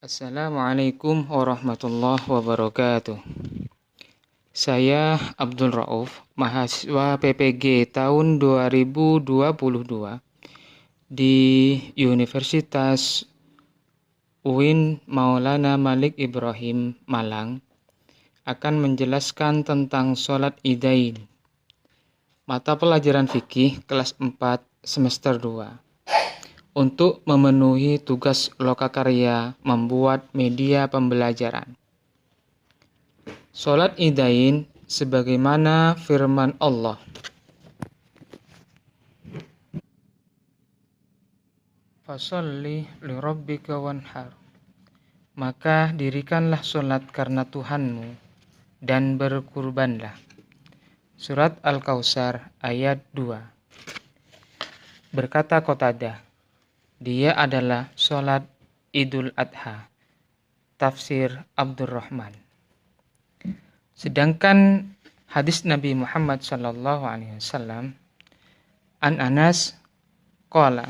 Assalamualaikum warahmatullahi wabarakatuh. Saya Abdul Rauf, mahasiswa PPG tahun 2022 di Universitas UIN Maulana Malik Ibrahim Malang akan menjelaskan tentang sholat Idain. Mata pelajaran fikih kelas 4 semester 2. Untuk memenuhi tugas lokakarya membuat media pembelajaran. Sholat Idain sebagaimana firman Allah. Fasholli lirabbika wanhar. Maka dirikanlah sholat karena Tuhanmu dan berkurbanlah. Surat Al-Kautsar ayat 2. Berkata Qatadah, dia adalah sholat Idul Adha. Tafsir Abdurrahman. Sedangkan hadis Nabi Muhammad SAW, an Anas qala,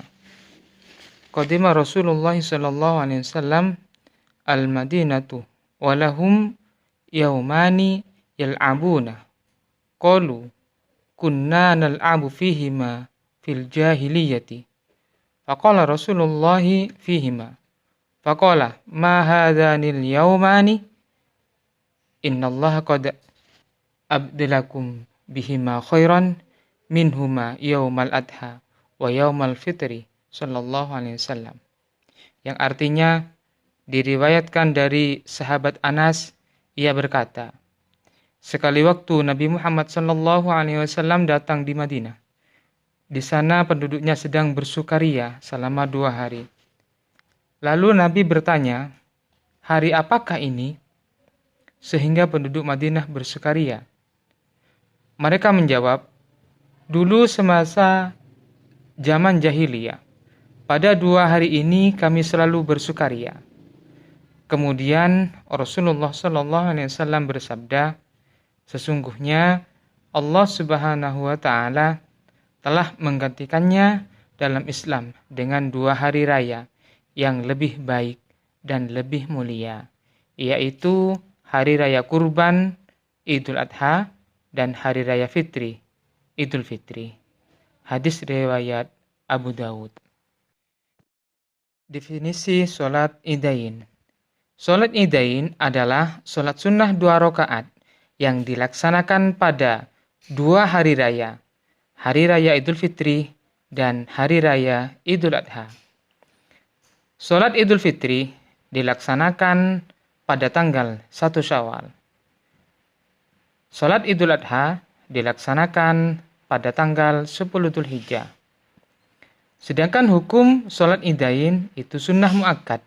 qadima Rasulullah SAW al-Madinatu walahum yaumani yal'abuna. Qalu kunna nal'abu fihima fil jahiliyati. Faqala Rasulullah fihima. Faqala ma hadhanil yaumani innallaha qad abdalakum bihima khairan minhuma yaumal adha wa yaumal fitri sallallahu alaihi wasallam. Yang artinya diriwayatkan dari sahabat Anas, ia berkata, sekali waktu Nabi Muhammad sallallahu alaihi wasallam datang di Madinah. Di sana penduduknya sedang bersukaria selama 2 hari. Lalu Nabi bertanya, hari apakah ini? Sehingga penduduk Madinah bersukaria. Mereka menjawab, dulu semasa zaman jahiliyah, pada 2 hari ini kami selalu bersukaria. Kemudian Rasulullah SAW bersabda, sesungguhnya Allah Subhanahu wa Ta'ala telah menggantikannya dalam Islam dengan 2 hari raya yang lebih baik dan lebih mulia, yaitu Hari Raya Kurban, Idul Adha, dan Hari Raya Fitri, Idul Fitri. Hadis riwayat Abu Dawud. Definisi sholat Idain. Sholat Idain adalah sholat sunnah 2 rakaat yang dilaksanakan pada 2 hari raya, Hari Raya Idul Fitri dan Hari Raya Idul Adha. Sholat Idul Fitri dilaksanakan pada tanggal 1 Syawal. Sholat Idul Adha dilaksanakan pada tanggal 10 Dzulhijjah. Sedangkan hukum sholat Idain itu sunnah muakkad,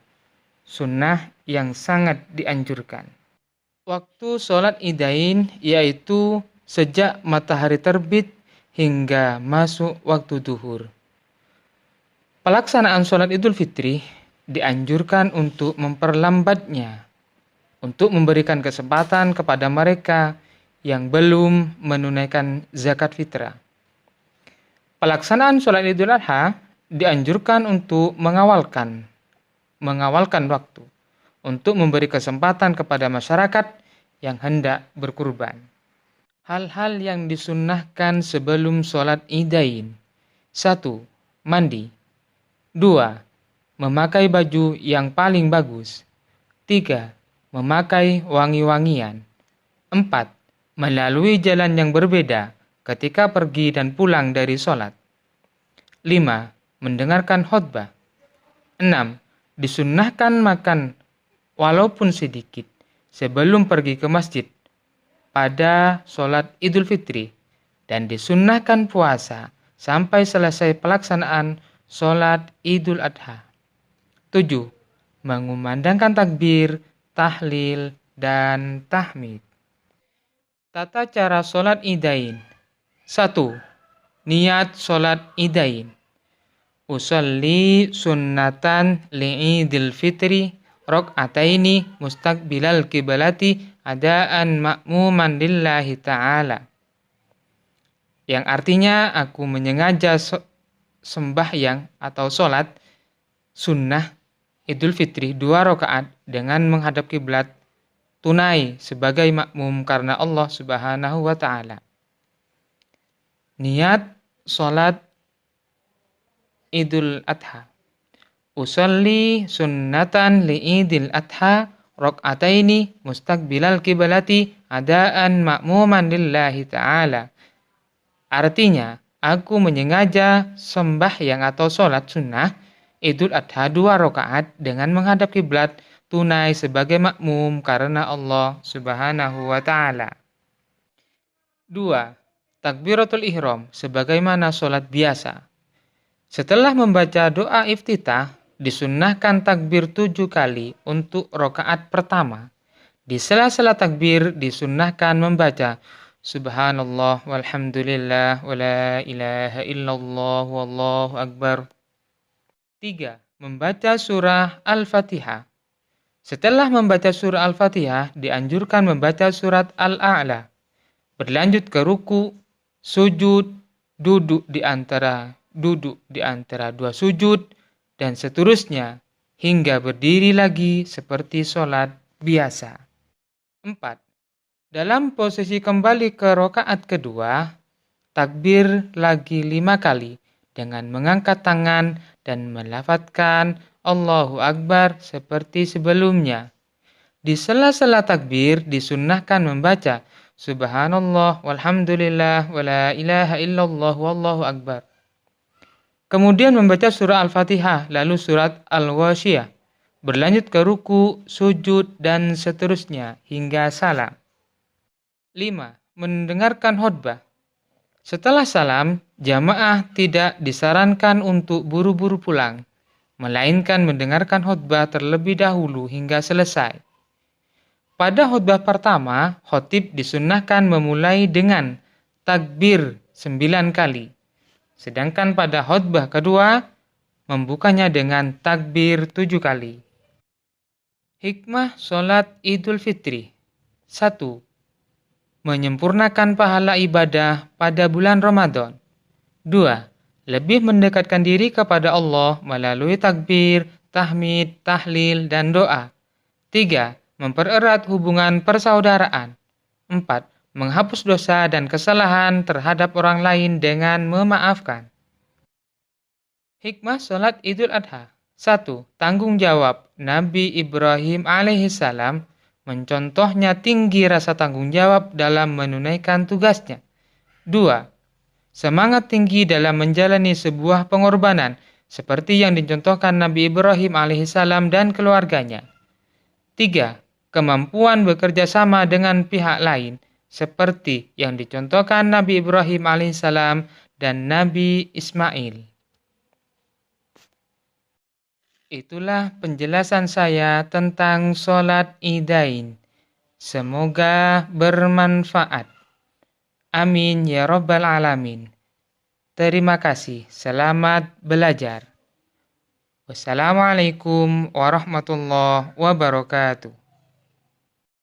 sunnah yang sangat dianjurkan. Waktu sholat Idain yaitu sejak matahari terbit hingga masuk waktu duhur. Pelaksanaan sholat Idul Fitri dianjurkan untuk memperlambatnya, untuk memberikan kesempatan kepada mereka yang belum menunaikan zakat fitrah. Pelaksanaan sholat Idul Adha dianjurkan untuk mengawalkan waktu, untuk memberi kesempatan kepada masyarakat yang hendak berkurban. Hal-hal yang disunnahkan sebelum sholat Idain. 1. Mandi. 2. Memakai baju yang paling bagus. 3. Memakai wangi-wangian. 4. Melalui jalan yang berbeda ketika pergi dan pulang dari sholat. 5. Mendengarkan khutbah. 6. Disunnahkan makan walaupun sedikit sebelum pergi ke masjid pada sholat Idul Fitri, dan disunnahkan puasa sampai selesai pelaksanaan sholat Idul Adha. 7. Mengumandangkan takbir, tahlil, dan tahmid. Tata cara sholat Idain. 1. Niat sholat Idain. Usolli sunnatan li'idil fitri rok'ataini mustaqbilal kibalati adaan ma'muman lillahi ta'ala. Yang artinya aku menyengaja sembahyang atau sholat sunnah Idul Fitri 2 rakaat dengan menghadap kiblat tunai sebagai makmum karena Allah Subhanahu wa taala. Niat salat Idul Adha. Usolli sunnatan li Idil Adha rakaataini mustaqbilal kiblati adaan makmuman lillahi ta'ala. Artinya, aku menyengaja sembahyang atau sholat sunnah Idul Adha 2 rakaat dengan menghadap kiblat tunai sebagai makmum karena Allah Subhanahu wa taala. 2. Takbiratul ihram sebagaimana sholat biasa. Setelah membaca doa iftitah, disunnahkan takbir 7 kali untuk rakaat pertama. Di sela-sela takbir disunnahkan membaca Subhanallah walhamdulillah wa la ilaha illallah wallahu akbar. 3. Membaca surah Al-Fatihah. Setelah membaca surah Al-Fatihah, dianjurkan membaca surat Al-A'la. Berlanjut ke ruku, sujud, duduk di antara dua sujud, dan seterusnya hingga berdiri lagi seperti sholat biasa. 4. Dalam posisi kembali ke rakaat kedua, takbir lagi 5 kali dengan mengangkat tangan dan melafadzkan Allahu Akbar seperti sebelumnya. Di sela-sela takbir disunnahkan membaca Subhanallah walhamdulillah wa la ilaha illallah wallahu akbar. Kemudian membaca surah Al-Fatihah, lalu surat Al-Ghasyiyah. Berlanjut ke ruku, sujud, dan seterusnya hingga salam. 5. Mendengarkan khutbah. Setelah salam, jamaah tidak disarankan untuk buru-buru pulang, melainkan mendengarkan khutbah terlebih dahulu hingga selesai. Pada khutbah pertama, khatib disunnahkan memulai dengan takbir 9 kali. Sedangkan pada khutbah kedua, membukanya dengan takbir 7 kali. Hikmah sholat Idul Fitri. 1. Menyempurnakan pahala ibadah pada bulan Ramadan. 2. Lebih mendekatkan diri kepada Allah melalui takbir, tahmid, tahlil, dan doa. 3. Mempererat hubungan persaudaraan. 4. Menghapus dosa dan kesalahan terhadap orang lain dengan memaafkan. Hikmah sholat Idul Adha. 1. Tanggung jawab Nabi Ibrahim alaihissalam mencontohnya tinggi rasa tanggung jawab dalam menunaikan tugasnya. 2. Semangat tinggi dalam menjalani sebuah pengorbanan seperti yang dicontohkan Nabi Ibrahim alaihissalam dan keluarganya. 3. Kemampuan bekerja sama dengan pihak lain seperti yang dicontohkan Nabi Ibrahim alaihissalam dan Nabi Ismail. Itulah penjelasan saya tentang sholat Idain. Semoga bermanfaat. Amin ya rabbal alamin. Terima kasih. Selamat belajar. Wassalamualaikum warahmatullahi wabarakatuh.